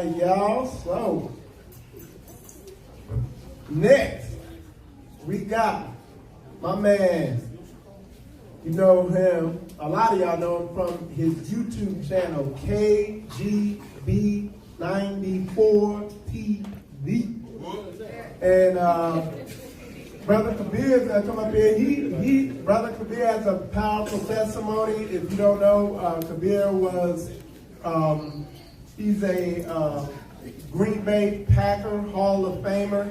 right, y'all. So, next, we got my man. You know him. A lot of y'all know him from his YouTube channel, KGB 94 TV. And Brother Kabir is going to come up here. Brother Kabir has a powerful testimony. If you don't know, Kabir was, he's a Green Bay Packer Hall of Famer.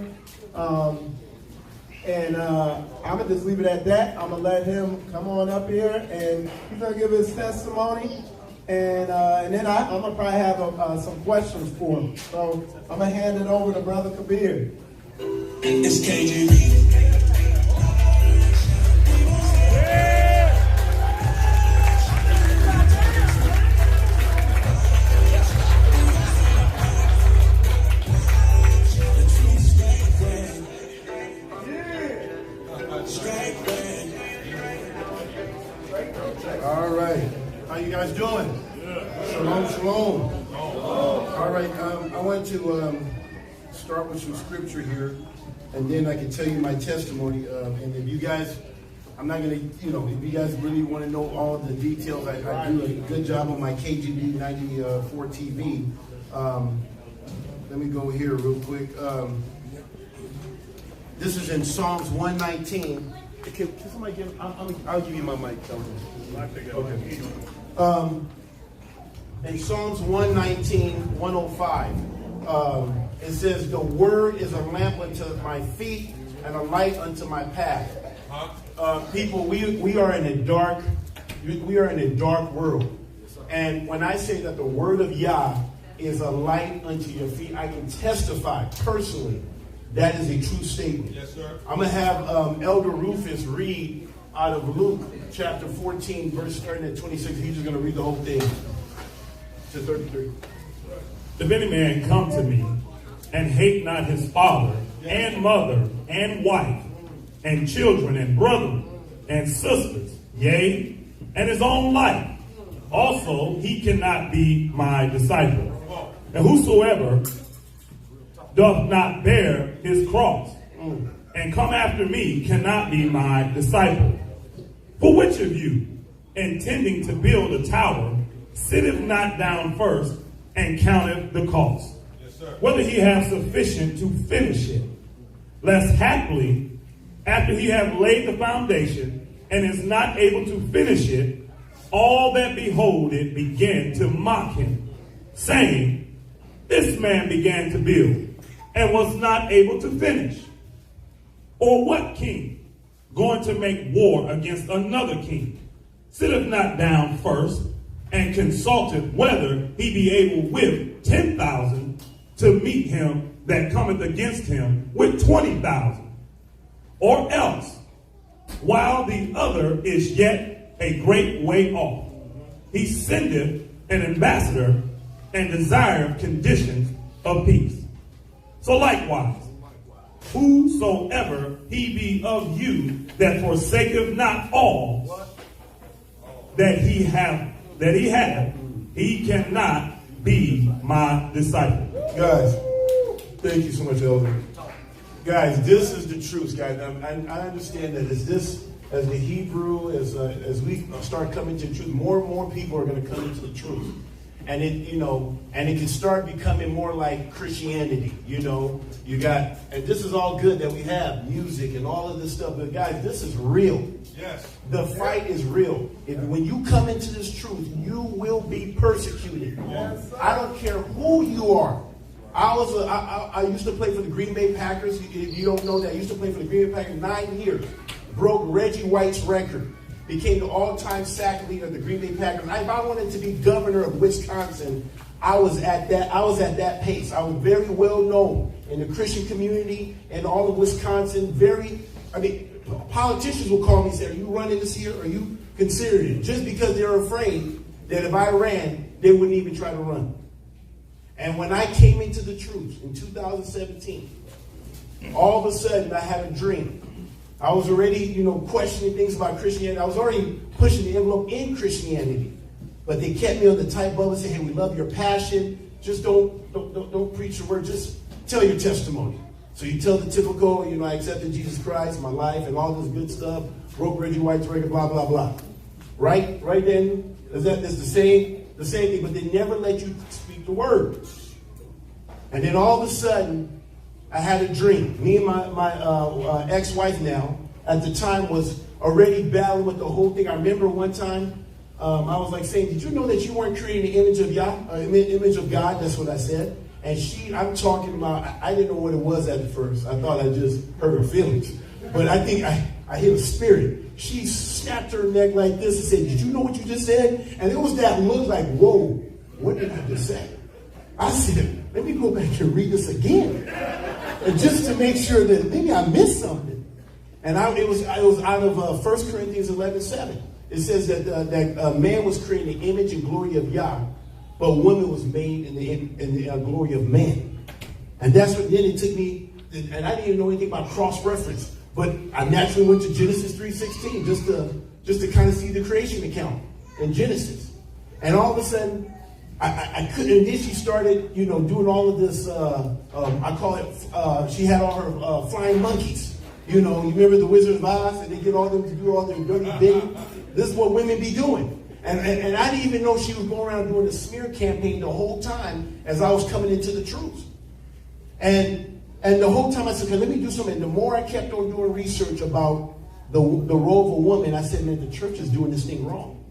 And I'm going to just leave it at that. I'm going to let him come on up here, and he's going to give his testimony. And then I'm going to probably have some questions for him. So I'm going to hand it over to Brother Kabir. It's KGB. All right. How you guys doing? Shalom, shalom. All right. I want to start with some scripture here, and then I can tell you my testimony. And if you guys, I'm not going to, if you guys really want to know all the details, I do a good job on my KGB 94 TV. Let me go here real quick. This is in Psalms 119. Can somebody give? I'll give you my mic. Okay. In Psalms 119, 105, it says, "The word is a lamp unto my feet and a light unto my path." People, we are in a dark world, and when I say that the word of Yah is a light unto your feet, I can testify personally that is a true statement. Yes, sir. I'm going to have Elder Rufus read out of Luke chapter 14, verse 30 and 26. He's just going to read the whole thing to 33. If any man come to me and hate not his father and mother and wife and children and brethren and sisters, yea, and his own life, also he cannot be my disciple. And whosoever doth not bear his cross and come after me cannot be my disciple. For which of you, intending to build a tower, sitteth not down first and counteth the cost, whether he have sufficient to finish it, lest haply, after he have laid the foundation and is not able to finish it, all that behold it begin to mock him, saying, this man began to build and was not able to finish. Or what king, going to make war against another king, sitteth not down first and consulteth whether he be able with 10,000 to meet him that cometh against him with 20,000? Or else, while the other is yet a great way off, he sendeth an ambassador and desireth conditions of peace. So likewise, whosoever he be of you that forsaketh not all that he hath, he cannot be my disciple. Guys, thank you so much, Elder. Guys, this is the truth, guys. I understand that as the Hebrew, as we start coming to the truth, more and more people are going to come into the truth. And it can start becoming more like Christianity. You got, and this is all good that we have music and all of this stuff, but guys, this is real. Yes. The fight is real. When you come into this truth, you will be persecuted. Yes, I don't care who you are. I used to play for the Green Bay Packers. If you don't know that, I used to play for the Green Bay Packers 9 years. Broke Reggie White's record. Became the all-time sack leader of the Green Bay Packers. If I wanted to be governor of Wisconsin, I was at that pace. I was very well known in the Christian community and all of Wisconsin. Politicians will call me and say, "Are you running this year? Are you considering it?" Just because they're afraid that if I ran, they wouldn't even try to run. And when I came into the truth in 2017, all of a sudden I had a dream. I was already, questioning things about Christianity. I was already pushing the envelope in Christianity. But they kept me on the tight bubble and said, "Hey, we love your passion. just don't preach the word. Just tell your testimony. So you tell the typical, I accepted Jesus Christ, my life, and all this good stuff. Broke Reggie White's record, blah, blah, blah. Right? Right then, it's the same thing, but they never let you speak the word. And then all of a sudden, I had a dream. Me and my ex-wife now, at the time, was already battling with the whole thing. I remember one time, I was like saying, did you know that you weren't creating the image of image of God? That's what I said. And I'm talking about, I didn't know what it was at first. I thought I just hurt her feelings. But I think I hit a spirit. She snapped her neck like this and said, did you know what you just said? And it was that look like, whoa, what did I just say? I said, let me go back and read this again. And just to make sure that maybe I missed something. And it was out of 1 Corinthians 11:7. It says that man was created in the image and glory of Yah, but woman was made in the glory of man. And that's what, then it took me, and I didn't even know anything about cross-reference, but I naturally went to Genesis 3:16 just to kind of see the creation account in Genesis. And all of a sudden, I couldn't, and then she started, doing all of this, I call it, she had all her flying monkeys. You remember the Wizard of Oz, and they get all them to do all their dirty digging? This is what women be doing. And I didn't even know she was going around doing a smear campaign the whole time as I was coming into the truth. And the whole time I said, okay, let me do something. And the more I kept on doing research about the role of a woman, I said, man, the church is doing this thing wrong.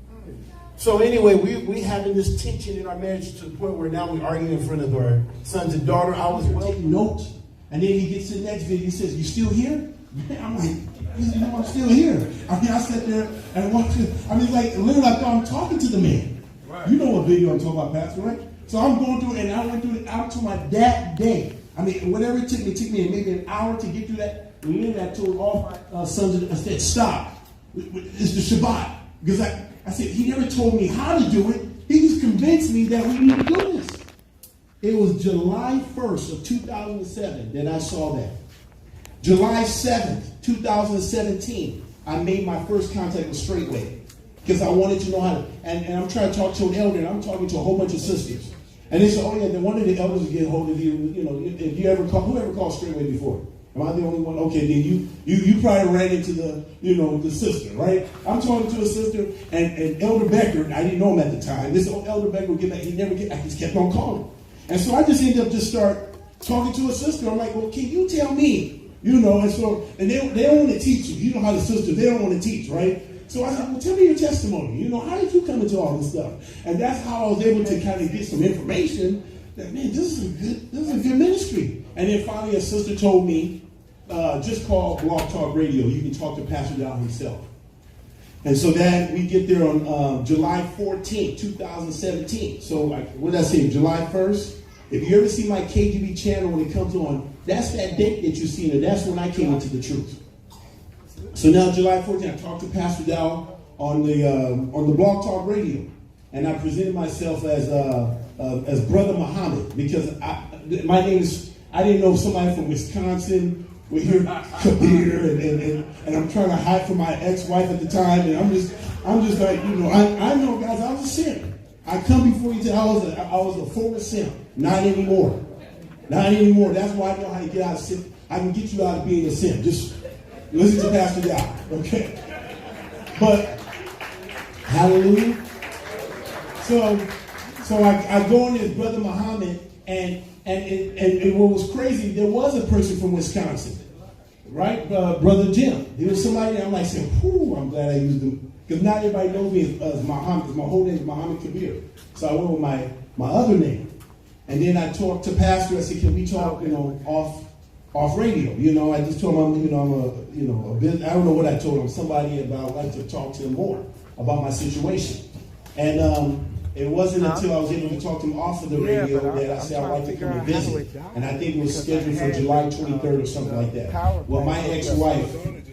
So anyway, we having this tension in our marriage to the point where now we're arguing in front of our sons and daughter. I was taking notes. And then he gets to the next video. He says, you still here? I'm like, I'm still here. I sat there and watched it. Literally, I thought I'm talking to the man. Right. You know what video I'm talking about, Pastor, right? So I'm going through it, and I went through it out to that day. Whatever it took me maybe an hour to get through that. And then I told all my sons, I said, stop. It's the Shabbat. Because I said, he never told me how to do it. He just convinced me that we need to do this. It was July 1st of 2007 that I saw that. July 7th, 2017, I made my first contact with Straightway because I wanted to know how to, and I'm trying to talk to an elder, and I'm talking to a whole bunch of sisters. And they said, oh yeah, then one of the elders will get hold of you, if you ever whoever called Straightway before? Am I the only one? Okay, then you probably ran into the sister, right? I'm talking to a sister, and Elder Becker, I didn't know him at the time. This old Elder Becker would get back, I just kept on calling. And so I just ended up talking to a sister. I'm like, well, can you tell me? And they don't want to teach you. You know how the sisters, they don't want to teach, right? So I said, well, tell me your testimony. How did you come into all this stuff? And that's how I was able to kind of get some information that, man, this is a good ministry. And then finally a sister told me, just call Blog Talk Radio. You can talk to Pastor Dow himself. And so then we get there on July 14th, 2017. So what did I say, July 1st? If you ever see my KGB channel when it comes on, that's that date that you see, and that's when I came into the truth. So now July 14th, I talked to Pastor Dow on the Blog Talk Radio. And I presented myself as Brother Muhammad because my name is, I didn't know somebody from Wisconsin would hear Kabir, and I'm trying to hide from my ex-wife at the time, and I'm just like, I know, guys, I was a simp. I come before you today, I was a former simp. Not anymore. Not anymore. That's why I know how to get out of simp. I can get you out of being a simp. Just listen to Pastor Dow, okay? But hallelujah. So I go in as Brother Muhammad, and what was crazy, there was a person from Wisconsin, right? Brother Jim. There was somebody that I'm like saying, whoo, I'm glad I used him. Because not everybody knows me as Muhammad. My whole name is Muhammad Kabir. So I went with my other name. And then I talked to Pastor. I said, can we talk, off radio? I just told him, I don't know what I told him. Somebody about, I'd like to talk to him more about my situation. And it wasn't until I was able to talk to him off of the radio that I said I'd like to come and visit. And I think it was scheduled for July 23rd or something like that. Well, my ex-wife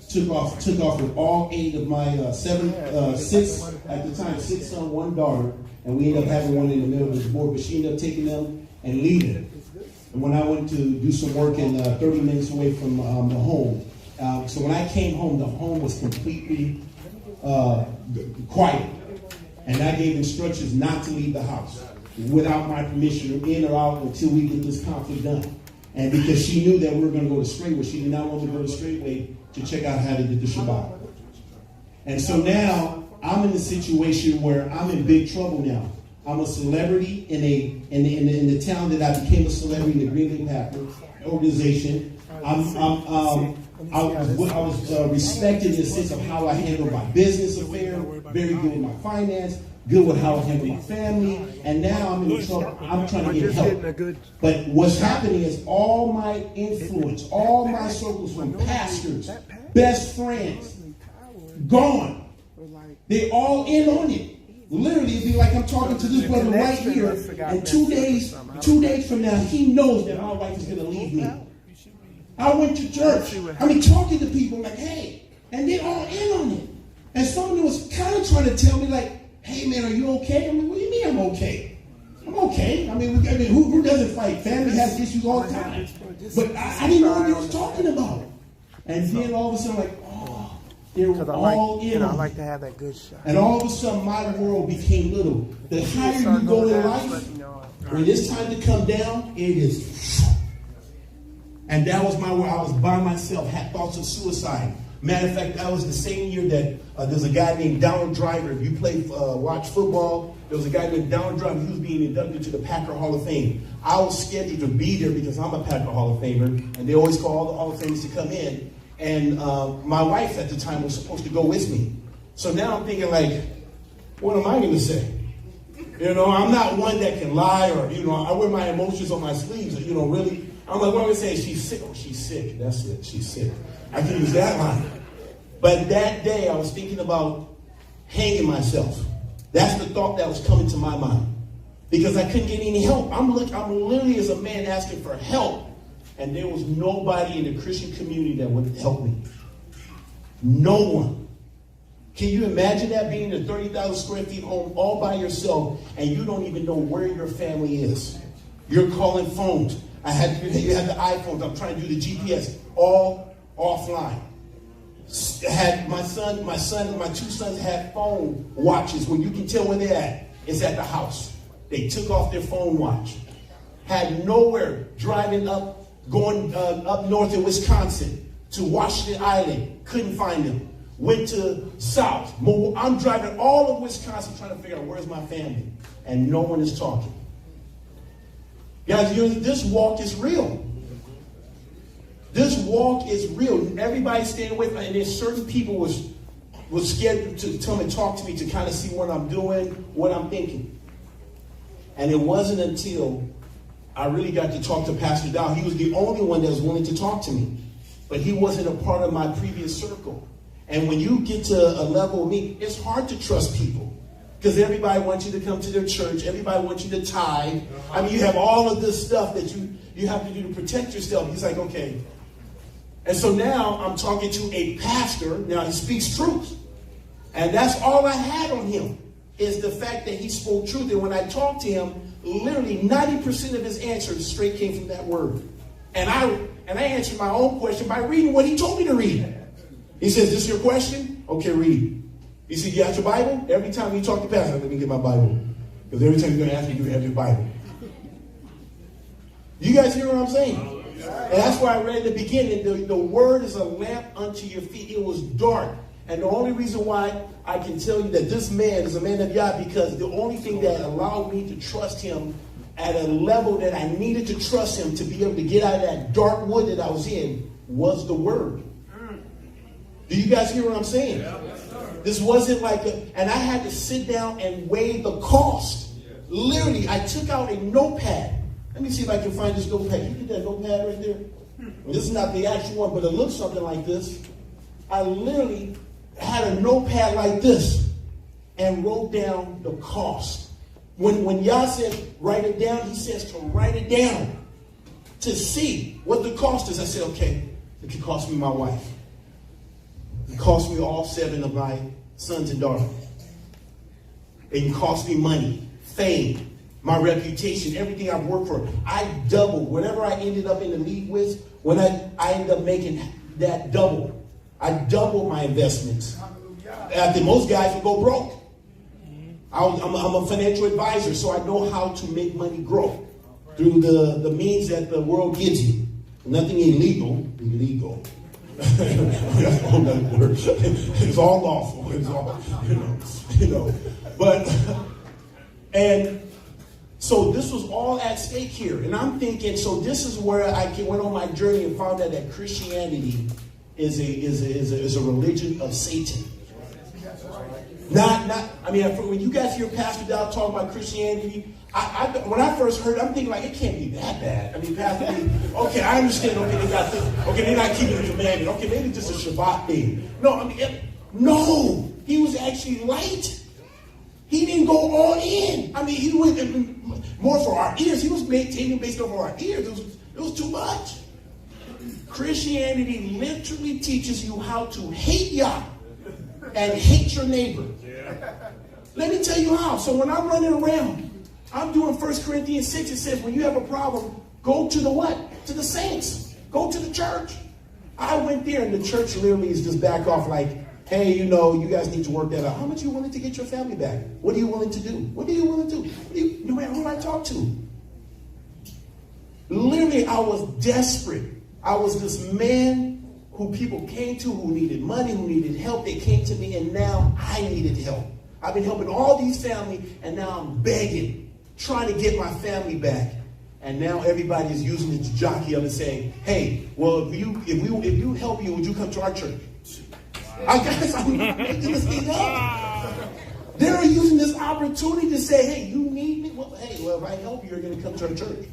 took off with all 8 of my 6 at the time, 6 sons, 1 daughter, and we ended up having one in the middle of the board, but she ended up taking them and leaving. And when I went to do some work in 30 minutes away from the home, so when I came home, the home was completely quiet. And I gave instructions not to leave the house. without my permission, in or out, until we get this conflict done. And because she knew that we were going to go to Straightway, she did not want to go to Straightway to check out how to get the Shabbat. And so now I'm in a situation where I'm in big trouble now. I'm a celebrity in the town that I became a celebrity in the Green Bay Packers organization. I was respected in the sense of how I handled my business affair, very good with my finance, good with how I handle my family, and now I'm in trouble. I'm trying to get help. But what's happening is all my influence, all my circles from pastors, best friends, gone. They all in on it. Literally, it'd be like I'm talking to this brother right here, and 2 days from now, he knows that my wife is going to leave me. I went to church. I mean, talking to people like, hey, and they're all in on it. And someone was kind of trying to tell me like, hey man, are you okay? I mean, what do you mean I'm okay? I'm okay. I mean who doesn't fight? Family has issues all the time. But I didn't know what he was talking about. And then all of a sudden, like, oh, they were all in. I like to have that good shot. And all of a sudden, my world became little. The higher you go in life, when it's time to come down, it is. And that was my world. I was by myself, had thoughts of suicide. Matter of fact, that was the same year that there's a guy named Donald Driver. If you watch football, there was a guy named Donald Driver. He was being inducted to the Packer Hall of Fame. I was scheduled to be there because I'm a Packer Hall of Famer, and they always call all the Hall of Famers to come in. And my wife at the time was supposed to go with me. So now I'm thinking like, what am I going to say? You know, I'm not one that can lie or, you know, I wear my emotions on my sleeves, you know, really. I'm like, what am I saying? She's sick. Oh, she's sick. That's it. She's sick. I can use that line. But that day I was thinking about hanging myself. That's the thought that was coming to my mind. Because I couldn't get any help. I'm literally as a man asking for help. And there was nobody in the Christian community that would help me. No one. Can you imagine that, being in a 30,000 square feet home all by yourself and you don't even know where your family is? You're calling phones. You have the iPhones. I'm trying to do the GPS. All offline. Had my two sons had phone watches where you can tell where they're at. It's at the house. They took off their phone watch. Had nowhere, driving going up north in Wisconsin to Washington Island. Couldn't find them. Went to south. I'm driving all of Wisconsin trying to figure out where's my family. And no one is talking. Guys, this walk is real. This walk is real. Everybody's staying away from it. And there's certain people was scared to come and talk to me to kind of see what I'm doing, what I'm thinking. And it wasn't until I really got to talk to Pastor Dow. He was the only one that was willing to talk to me. But he wasn't a part of my previous circle. And when you get to a level of me, it's hard to trust people. Because everybody wants you to come to their church. Everybody wants you to tithe. I mean, you have all of this stuff that you have to do to protect yourself. He's like, okay. And so now I'm talking to a pastor. Now he speaks truth. And that's all I had on him, is the fact that he spoke truth. And when I talked to him, literally 90% of his answers straight came from that word. And I answered my own question by reading what he told me to read. He says, this is your question? Okay, read. He said, you got your Bible? Every time you talk to pastor, let me get my Bible. Because every time you're going to ask me, do you have your Bible? You guys hear what I'm saying? And that's why I read in the beginning, the word is a lamp unto your feet. It was dark. And the only reason why I can tell you that this man is a man of God, because the only thing that allowed me to trust him at a level that I needed to trust him to be able to get out of that dark wood that I was in was the word. Do you guys hear what I'm saying? This wasn't like and I had to sit down and weigh the cost. Literally, I took out a notepad. Let me see if I can find this notepad. You get that notepad right there? Well, this is not the actual one, but it looks something like this. I literally had a notepad like this and wrote down the cost. When Yah said write it down, he says to write it down to see what the cost is. I said, okay, it could cost me my wife. It cost me all 7 of my sons and daughters. It can cost me money, fame, my reputation, everything I've worked for. I doubled whatever I ended up in the league with. When I ended up making that double, I doubled my investments. After most guys would go broke. I'm a financial advisor, so I know how to make money grow through the means that the world gives you. Nothing illegal. Illegal. That's a whole nother word. It's all lawful. It's all, you know. But, and so this was all at stake here. And I'm thinking, so this is where I went on my journey and found out that Christianity is a religion of Satan. I mean, when you guys hear Pastor Dow talk about Christianity, when I first heard it, I'm thinking like, it can't be that bad. I mean, Pastor D, okay, I understand, okay, they got this, okay, they're not keeping the commandment, okay, maybe just a Shabbat thing. No, I mean, no, he was actually light. He didn't go all in. I mean, he went more for our ears. He was taking based on our ears. It was too much. Christianity literally teaches you how to hate Yah and hate your neighbor. Let me tell you how. So when I'm running around, I'm doing 1 Corinthians 6. It says, when you have a problem, go to the what? To the saints. Go to the church. I went there and the church literally is just back off like, hey, you guys need to work that out. How much are you willing to get your family back? What are you willing to do? What are you willing to do? No matter who I talk to. Literally, I was desperate. I was this man who people came to, who needed money, who needed help. They came to me, and now I needed help. I've been helping all these families, and now I'm begging, trying to get my family back. And now everybody is using it to jockey up and saying, hey, well, if you help you, would you come to our church? I'm not making this thing up. They're using this opportunity to say, hey, you need me? Well, hey, if I help you, you're going to come to our church.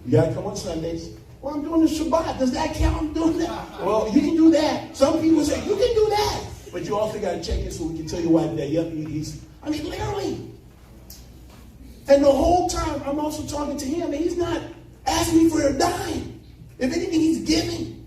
You got to come on Sundays. Well, I'm doing the Shabbat. Does that count? I'm doing that. Well, you can do that. Some people say, you can do that. But you also got to check it so we can tell your wife that, yep, literally. And the whole time, I'm also talking to him, and he's not asking me for a dime. If anything, he's giving.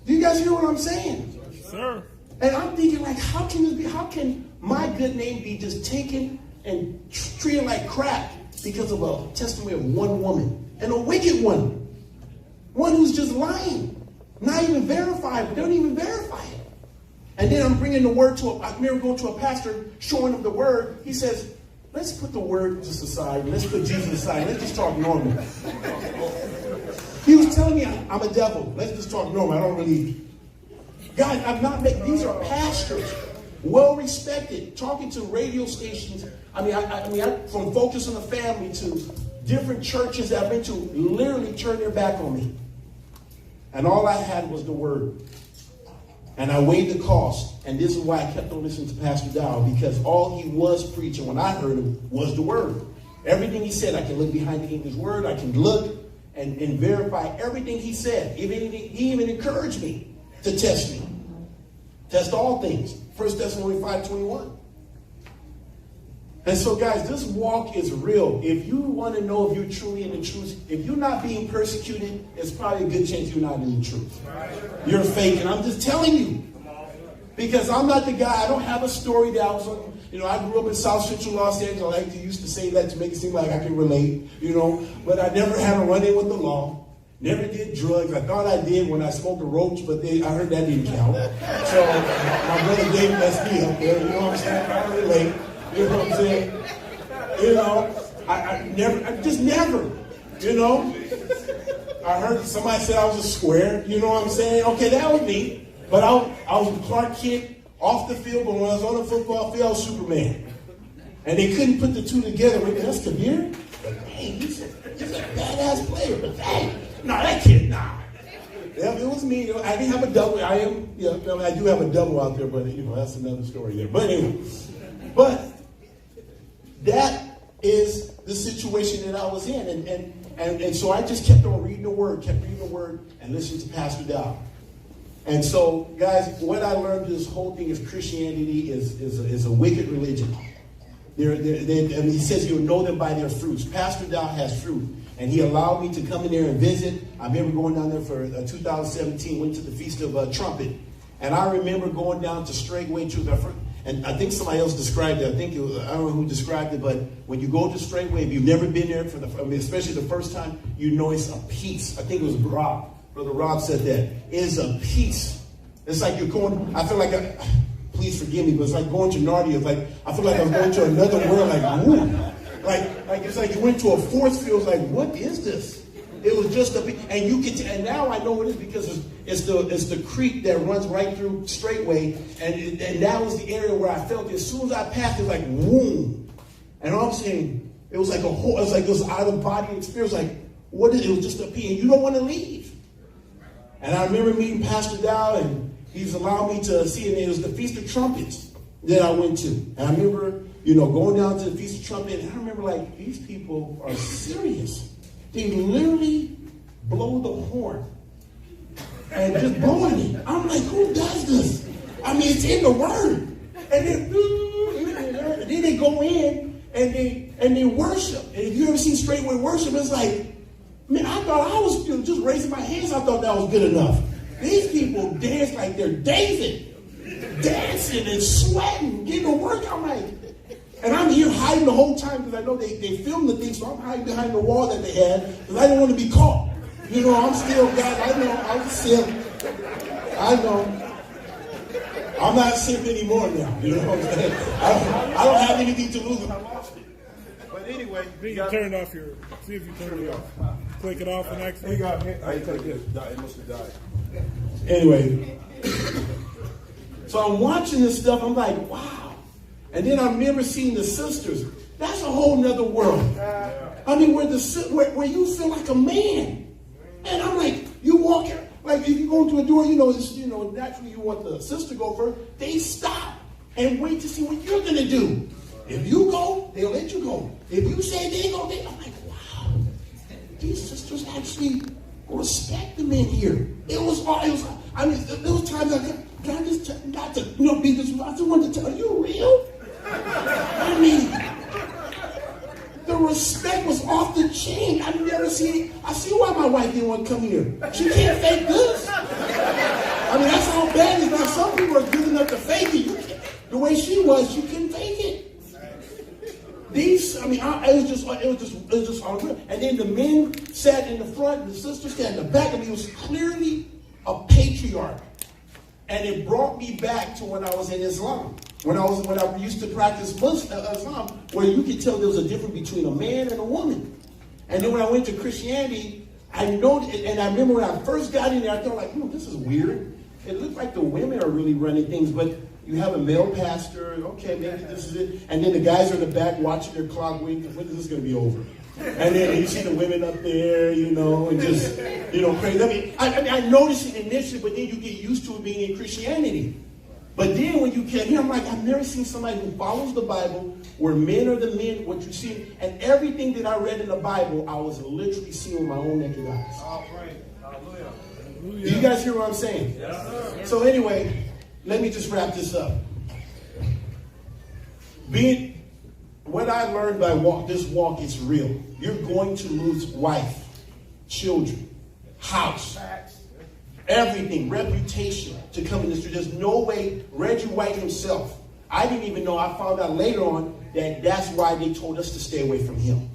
Do you guys hear what I'm saying? Yes, sir. And I'm thinking, like, how can my good name be just taken and treated like crap because of a testimony of one woman, and a wicked one? One who's just lying, not even verified, but don't even verify it. And then I'm bringing the word I remember going to a pastor, showing him the word. He says, let's put the word just aside. Let's put Jesus aside. Let's just talk normal. He was telling me I'm a devil. Let's just talk normal. I don't really. Guys, these are pastors, well respected, talking to radio stations. From Focus on the Family to different churches that I've been to, literally turned their back on me. And all I had was the word. And I weighed the cost. And this is why I kept on listening to Pastor Dow, because all he was preaching when I heard him was the word. Everything he said, I can look behind the English word. I can look and verify everything he said. He even encouraged me to test me. Test all things. 1 Thessalonians 5:21. And so, guys, this walk is real. If you want to know if you're truly in the truth, if you're not being persecuted, it's probably a good chance you're not in the truth. You're fake, and I'm just telling you. Because I'm not the guy, I don't have a story that I was on, I grew up in South Central Los Angeles. I used to say that to make it seem like I can relate, But I never had a run-in with the law. Never did drugs. I thought I did when I smoked a roach, but I heard that didn't count. So my brother Dave messed me up there, you know what I'm saying? I can relate. You know what I'm saying? I just never, I heard somebody said I was a square, you know what I'm saying? Okay, that was me. But I was a Clark Kent off the field, but when I was on the football field, I was Superman. And they couldn't put the two together. Maybe that's Kabir? But hey, he's a badass player, but hey, that kid, nah. Yeah, it was me. I didn't have a double. I do have a double out there, but that's another story there. But anyway, that is the situation that I was in. And so I just kept on reading the word, and listening to Pastor Dow. And so, guys, what I learned this whole thing is Christianity is a wicked religion. And he says you'll know them by their fruits. Pastor Dow has fruit. And he allowed me to come in there and visit. I remember going down there for 2017, went to the Feast of Trumpet. And I remember going down to Straightway Truth. And I think somebody else described it. I don't know who described it, but when you go to Straightway, if you've never been there, especially the first time, it's a peace. I think it was Rob. Brother Rob said that. It is a peace. It's like you're going, I feel like please forgive me, but it's like going to Narnia. It's like, I feel like I'm going to another world, like, woo. Like it's like you went to a force field, like, what is this? It was just and you can, and now I know what it is because it's the creek that runs right through straightway, and that was the area where I felt it. As soon as I passed, it was like, boom. And all I'm saying, it was like it was out of body experience, like, what is it? It was just a pee, and you don't want to leave. And I remember meeting Pastor Dow, and he's allowed me to see it. It was the Feast of Trumpets that I went to. And I remember, going down to the Feast of Trumpets, and I remember, like, these people are serious. They literally blow the horn and just blowing it. I'm like, who does this? I mean, it's in the Word. And then they go in and they worship. And if you ever seen straightway worship, it's like, man, I thought I was just raising my hands. I thought that was good enough. These people dance like they're David, dancing and sweating, getting to work. I'm like, and I'm here hiding the whole time because I know they filmed the thing, so I'm hiding behind the wall that they had because I didn't want to be caught. I'm still, God, I know, I'm simp. I know. I'm not simp anymore now. You know what I'm saying? I don't have anything to lose. I lost it. But anyway. You turn off see if you turn it off. Click it off and actually. I take this. It must have died. Anyway. So I'm watching this stuff. I'm like, wow. And then I remember seeing the sisters. That's a whole nother world. I mean, where you feel like a man. And I'm like, you walk here, like if you go into a door, naturally you want the sister to go first. They stop and wait to see what you're going to do. If you go, they'll let you go. If you say they go, I'm like, wow. These sisters actually respect the men here. There was times I just not to be this. I just wanted to tell you, are you real? I mean, the respect was off the chain. I've never seen it. I see why my wife didn't want to come here. She can't fake this. I mean, that's how bad it is. Now, some people are good enough to fake it. The way she was, she couldn't fake it. It was just unreal. And then the men sat in the front, and the sisters sat in the back. I mean, it was clearly a patriarch. And it brought me back to when I was in Islam. When I used to practice Islam, where you could tell there was a difference between a man and a woman. And then when I went to Christianity, I noticed, and I remember when I first got in there, I thought like, this is weird. It looked like the women are really running things, but you have a male pastor, okay, maybe this is it. And then the guys are in the back watching their clock, when is this going to be over? And then you see the women up there, and just, crazy. I noticed it initially, but then you get used to it being in Christianity. But then when you came here, I'm like, I've never seen somebody who follows the Bible, where men are the men, what you see. And everything that I read in the Bible, I was literally seeing with my own naked eyes. All right. Hallelujah. Do you guys hear what I'm saying? Yes, sir. So anyway, let me just wrap this up. What I learned by this walk is real. You're going to lose wife, children, house, everything, reputation to come in this street. There's no way. Reggie White himself, I didn't even know. I found out later on that that's why they told us to stay away from him.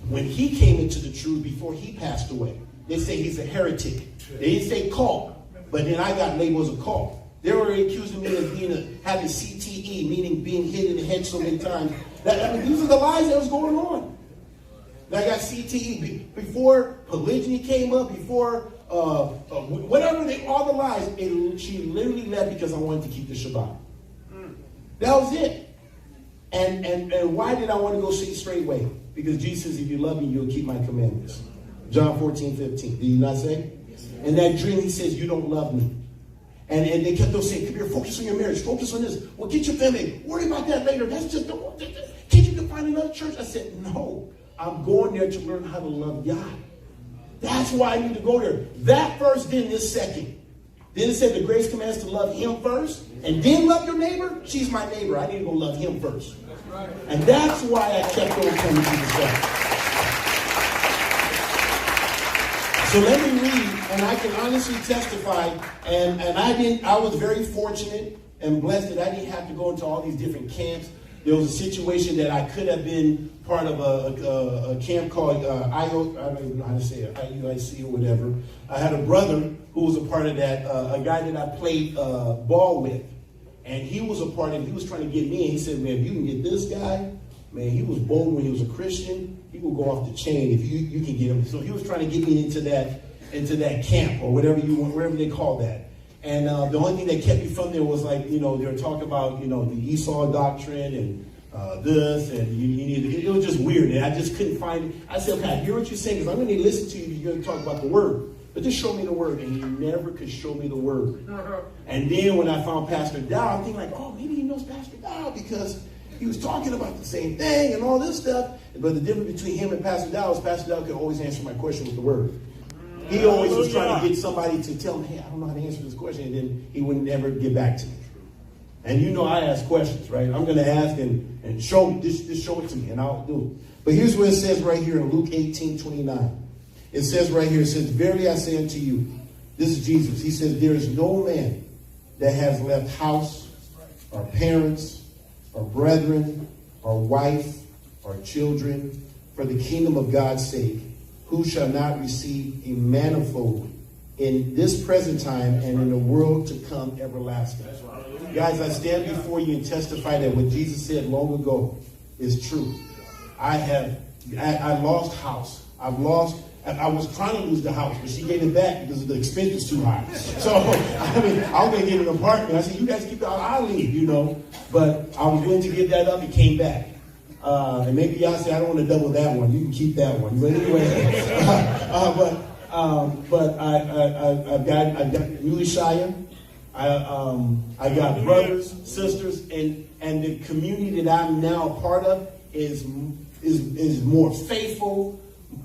When he came into the truth before he passed away, they say he's a heretic. They didn't say cult, but then I got labeled as a cult. They were accusing me of having CTE, meaning being hit in the head so many times. These are the lies that was going on. I got CTE before polygyny came up, before whatever all the lies. She literally left because I wanted to keep the Shabbat. That was it. And why did I want to go see straightway? Because Jesus says, if you love me, you'll keep my commandments. John 14:15. Did he not say? In that dream, he says, you don't love me. And they kept on saying, come here, focus on your marriage, focus on this. Well, get your family. Worry about that later. That's just can't you find another church? I said, no. I'm going there to learn how to love God. That's why I need to go there. That first, then this second. Then it said the grace commands to love him first, and then love your neighbor. She's my neighbor. I need to go love him first. And that's why I kept on coming to the stuff. So let me read, and I can honestly testify, and I was very fortunate and blessed that I didn't have to go into all these different camps. There was a situation that I could have been part of a camp called I don't even know how to say it, IUIC or whatever. I had a brother who was a part of that, a guy that I played ball with. And he was a part of it. He was trying to get me. And he said, man, if you can get this guy, man, he was bold when he was a Christian. He will go off the chain if you can get him. So he was trying to get me into that camp or whatever they call that. And the only thing that kept me from there was like, they were talking about, the Esau doctrine and this, and it was just weird. And I just couldn't find it. I said, okay, I hear what you're saying, because I'm going to listen to you if you're going to talk about the word. But just show me the word. And he never could show me the word. And then when I found Pastor Dow, I'm thinking like, oh, maybe he knows Pastor Dow because he was talking about the same thing and all this stuff. But the difference between him and Pastor Dow is Pastor Dow could always answer my question with the word. He always was trying to get somebody to tell him, hey, I don't know how to answer this question. And then he would never get back to me. And I ask questions, right? I'm going to ask and show me. Just show it to me and I'll do it. But here's what it says right here in Luke 18:29. It says right here, it says, verily I say unto you, this is Jesus. He says, there is no man that has left house or parents or brethren or wife or children for the kingdom of God's sake, who shall not receive a manifold in this present time and in the world to come everlasting. Guys, I stand before you and testify that what Jesus said long ago is true. I lost house. I was trying to lose the house, but she gave it back because the expense was too high. So, I was going to get an apartment. I said, you guys keep it out, I'll leave, But I was willing to give that up. It came back. And maybe y'all say, I don't want to double that one. You can keep that one. But anyway, I've got Newly Shire. I got brothers, sisters, and the community that I'm now a part of is more faithful,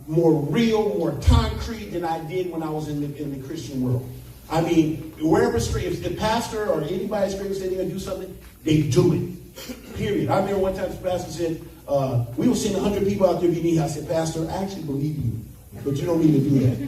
more real, more concrete than I did when I was in the Christian world. I mean, wherever if the pastor or anybody said they're going to do something, they do it. Period. I remember one time the pastor said, we will send 100 people out there if you need. I said, Pastor, I actually believe you, but you don't need to do that.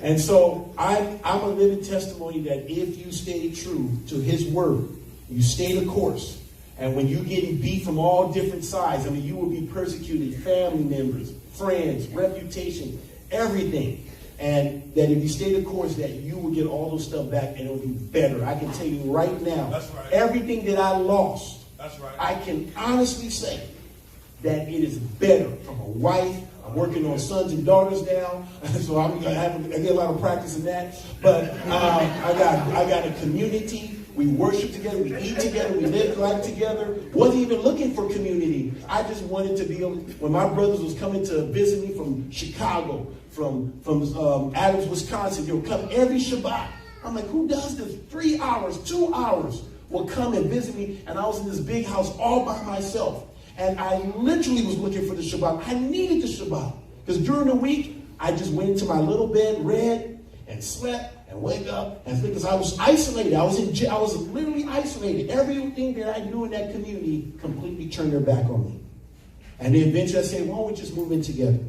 And so I'm a living testimony that if you stay true to his word, you stay the course, and when you're getting beat from all different sides, you will be persecuted, family members, friends, reputation, everything. And that if you stay the course, that you will get all those stuff back and it will be better. I can tell you right now, that's right, everything that I lost, that's right, I can honestly say that it is better from a wife. I'm working on sons and daughters now, so I get a lot of practice in that. But I got a community. We worship together, we eat together, we live life together. Wasn't even looking for community. I just wanted to be able, when my brothers was coming to visit me from Chicago, from Adams, Wisconsin, they would come every Shabbat. I'm like, who does this? 3 hours, 2 hours will come and visit me, and I was in this big house all by myself. And I literally was looking for the Shabbat. I needed the Shabbat. Because during the week, I just went into my little bed, read, and slept, and wake up, and because I was isolated. I was literally isolated. Everything that I knew in that community completely turned their back on me. And then eventually I said, why don't we just move in together?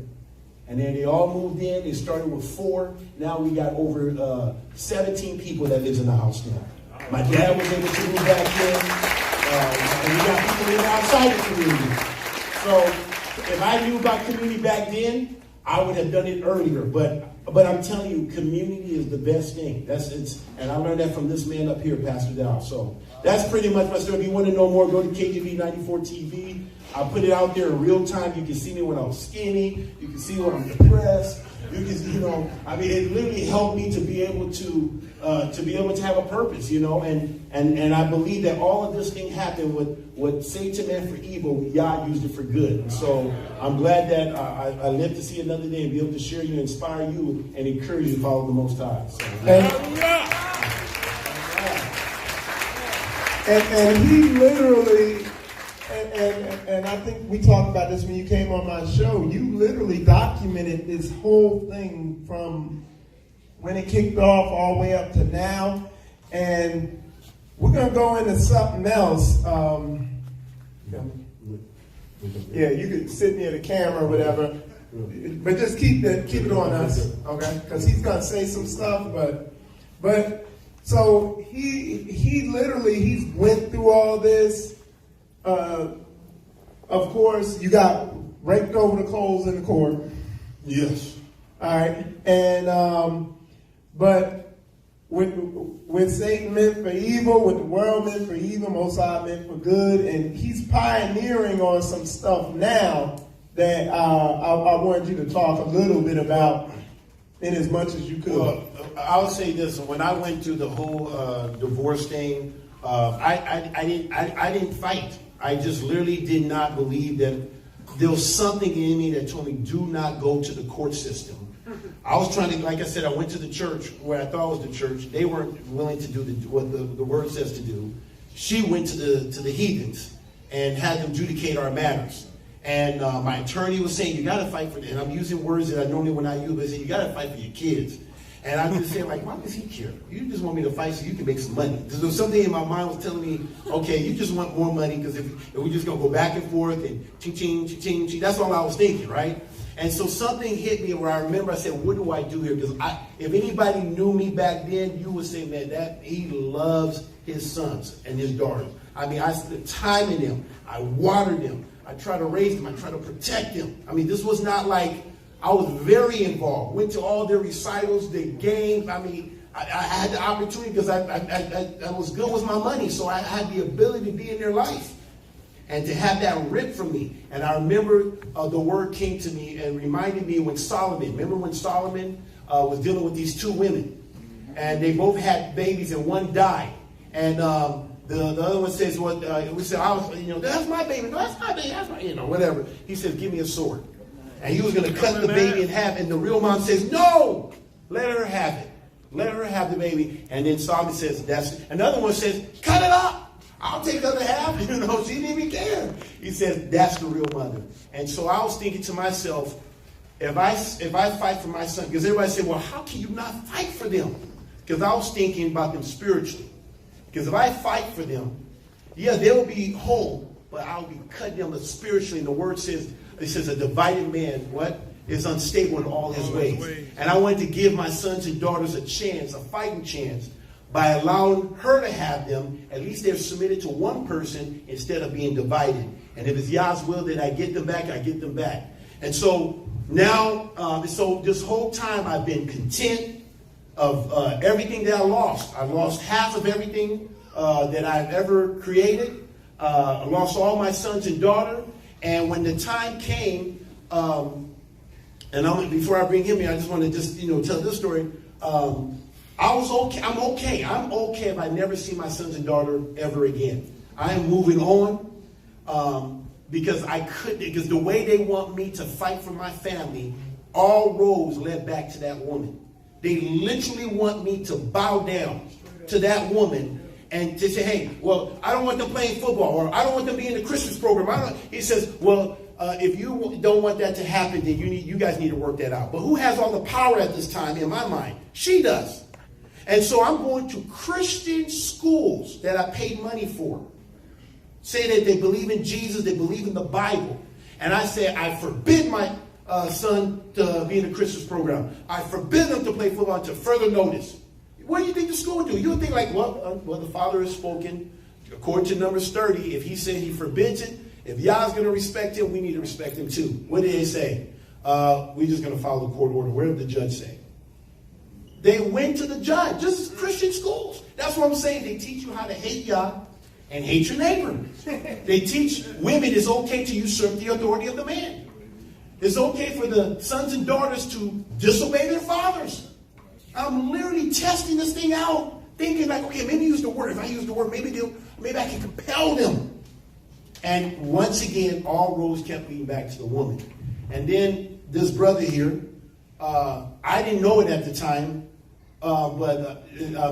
And then they all moved in. They started with 4. Now we got over 17 people that lives in the house now. My dad was able to move back in. And we got people living outside the community. So if I knew about community back then, I would have done it earlier. But I'm telling you, community is the best thing. And I learned that from this man up here, Pastor Dow. So that's pretty much my story. If you want to know more, go to KGB 94 TV. I put it out there in real time. You can see me when I was skinny. You can see when I'm depressed. You can, it literally helped me to be able to have a purpose, and I believe that all of this thing happened with what Satan meant for evil, Yah used it for good. And so I'm glad that I live to see another day and be able to share you, inspire you, and encourage you to follow the Most High. So, and he literally, and I think we talked about this when you came on my show, you literally documented this whole thing from when it kicked off all the way up to now. And we're going to go into something else. Yeah, you could sit near the camera or whatever. But just keep it on us, okay? Because he's going to say some stuff, but so he literally went through all this. Of course, you got raked over the coals in the court. Yes. All right. And but When Satan meant for evil, what the world meant for evil, Most High meant for good. And he's pioneering on some stuff now that I wanted you to talk a little bit about in as much as you could. Well, I'll say this. When I went through the whole divorce thing, I didn't fight. I just literally did not believe that there was something in me that told me, do not go to the court system. I was trying to, like I said, I went to the church where I thought was the church. They weren't willing to do what the word says to do. She went to the heathens and had them adjudicate our matters. And my attorney was saying, you got to fight for them. And I'm using words that I normally would not use, but I said, you got to fight for your kids. And I'm just saying, like, why does he care? You just want me to fight so you can make some money. There was something in my mind was telling me, okay, you just want more money because if we're just going to go back and forth and ching, ching, ching, ching, that's all I was thinking, right? And so something hit me where I remember I said, what do I do here? Because if anybody knew me back then, you would say, man, that he loves his sons and his daughters. I mean, I spent time in them. I watered them. I tried to raise them. I tried to protect them. I mean, this was not like, I was very involved. Went to all their recitals, their games. I mean, I had the opportunity because I was good with my money. So I had the ability to be in their life. And to have that ripped from me. And I remember the word came to me and reminded me when Solomon was dealing with these two women. And they both had babies and one died. And the other one says, well, we said, that's my baby. No, that's my baby. That's my, whatever. He says, give me a sword. And he was going to cut the baby in half. And the real mom says, no, let her have it. Let her have the baby. And then Solomon says, another one says, cut it up. I'll take the other half. She didn't even care. He says, that's the real mother. And so I was thinking to myself, if I fight for my son, because everybody said, well, how can you not fight for them? Because I was thinking about them spiritually. Because if I fight for them, yeah, they'll be whole, but I'll be cutting them spiritually. And the word says, it says a divided man, what? Is unstable in all his ways. And I wanted to give my sons and daughters a chance, a fighting chance, by allowing her to have them. At least they're submitted to one person instead of being divided. And if it's Yah's will that I get them back, I get them back. And so now, so this whole time I've been content of everything that I lost. I lost half of everything that I've ever created. I lost all my sons and daughter. And when the time came, before I bring him here, I just want to tell this story. I was okay. I'm okay. I'm okay if I never see my sons and daughter ever again. I am moving on because because the way they want me to fight for my family, all roads led back to that woman. They literally want me to bow down to that woman and to say, hey, well, I don't want them playing football, or I don't want them being in the Christmas program. He says, well, if you don't want that to happen, then you guys need to work that out. But who has all the power at this time in my mind? She does. And so I'm going to Christian schools that I paid money for. Say that they believe in Jesus, they believe in the Bible. And I say, I forbid my son to be in a Christmas program. I forbid them to play football until further notice. What do you think the school would do? You would think like, well, the Father has spoken. According to Numbers 30, if he said he forbids it, if Yah's going to respect him, we need to respect him too. What did they say? We're just going to follow the court order. What did the judge say? They went to the judge. This is Christian schools. That's what I'm saying. They teach you how to hate Yah and hate your neighbor. They teach women it's okay to usurp the authority of the man. It's okay for the sons and daughters to disobey their fathers. I'm literally testing this thing out, thinking like, okay, maybe use the word. If I use the word, maybe I can compel them. And once again, all roads kept leading back to the woman. And then this brother here, I didn't know it at the time, but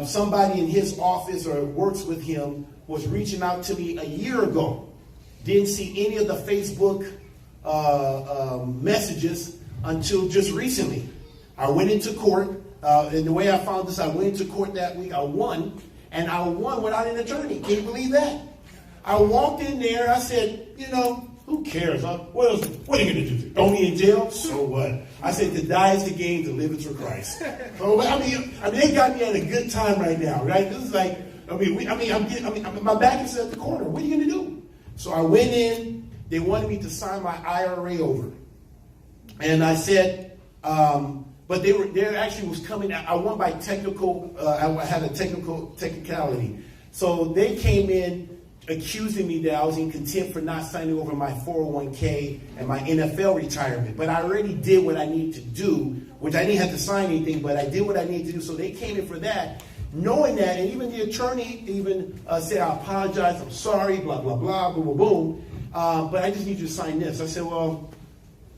somebody in his office or works with him was reaching out to me a year ago. Didn't see any of the Facebook messages until just recently. I went into court, and the way I found this, I went into court that week. I won, and I won without an attorney. Can you believe that? I walked in there. I said, who cares? What are you going to do? Throw me in jail? So what? I said, to die is the gain, to live is for Christ. So, I mean, they got me at a good time right now, right? This is like, my back is at the corner. What are you going to do? So I went in. They wanted me to sign my IRA over. And I said, But they actually was coming. I won by technical. I had a technicality. So they came in accusing me that I was in contempt for not signing over my 401k and my NFL retirement. But I already did what I needed to do, which I didn't have to sign anything, but I did what I needed to do. So they came in for that, knowing that, and even the attorney even said, I apologize, I'm sorry, blah, blah, blah, boom, boom, boom. But I just need you to sign this. I said, well,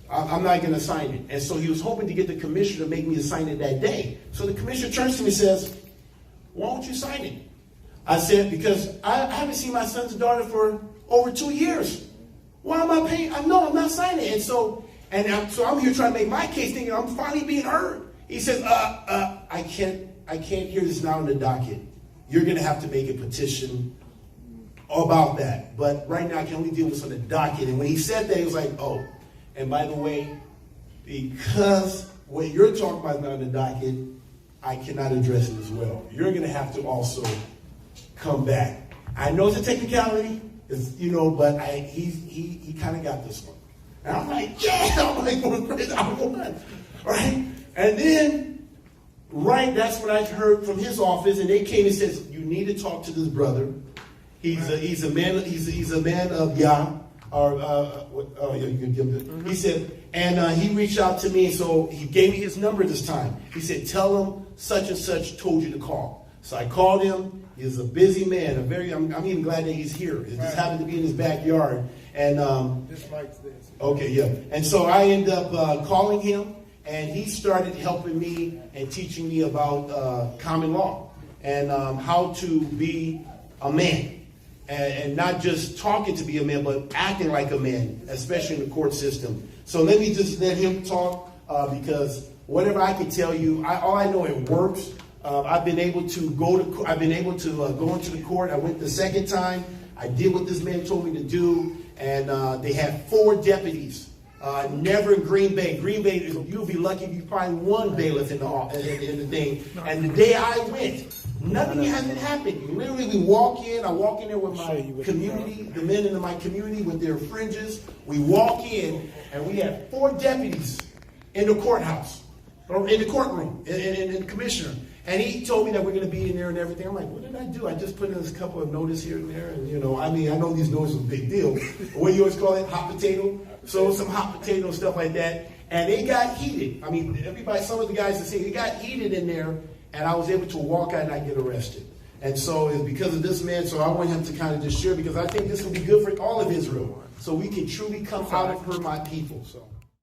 I'm not going to sign it. And so he was hoping to get the commissioner to make me sign it that day. So the commissioner turns to me and says, why won't you sign it? I said, because I haven't seen my son's daughter for over 2 years. Why am I paying? No, I'm not signing it. And so I'm here trying to make my case, thinking I'm finally being heard. He says, I can't hear this now in the docket. You're going to have to make a petition about that. But right now I can only deal with this on the docket. And when he said that, he was like, oh, and by the way, because what you're talking about is not on the docket, I cannot address it as well. You're going to have to also come back. I know it's a technicality, but he kind of got this one. And I'm like, yeah, I'm like going crazy. I'm going nuts. Right? And then, that's when I heard from his office, and they came and says, you need to talk to this brother. He's a man of Yah. He said, and he reached out to me, so he gave me his number this time. He said, tell him such and such told you to call. So I called him. He's a busy man. I'm even glad that he's here. It just happened to be in his backyard. And this mic's this. Okay, yeah. And so I ended up calling him, and he started helping me and teaching me about common law and how to be a man. And not just talking to be a man, but acting like a man, especially in the court system. So let me just let him talk, because whatever I can tell you, all I know it works. I've been able to go into the court. I went the second time. I did what this man told me to do, and they had 4 deputies. Never in Green Bay. Green Bay, you'll be lucky if you find one bailiff in the thing. And the day I went, nothing hasn't happened. Literally, I walk in there with my community, the men in my community with their fringes. We walk in, and we have 4 deputies in the courthouse, or in the courtroom, and the commissioner. And he told me that we're going to be in there and everything. I'm like, what did I do? I just put in a couple of notices here and there. And, I know these notices are a big deal. What do you always call it? Hot potato? So some hot potato and stuff like that. And they got heated. I mean, some of the guys that say they got heated in there. And I was able to walk out and not get arrested. And so it's because of this man. So I want him to kind of just share, because I think this will be good for all of Israel. So we can truly come out of her, my people. So.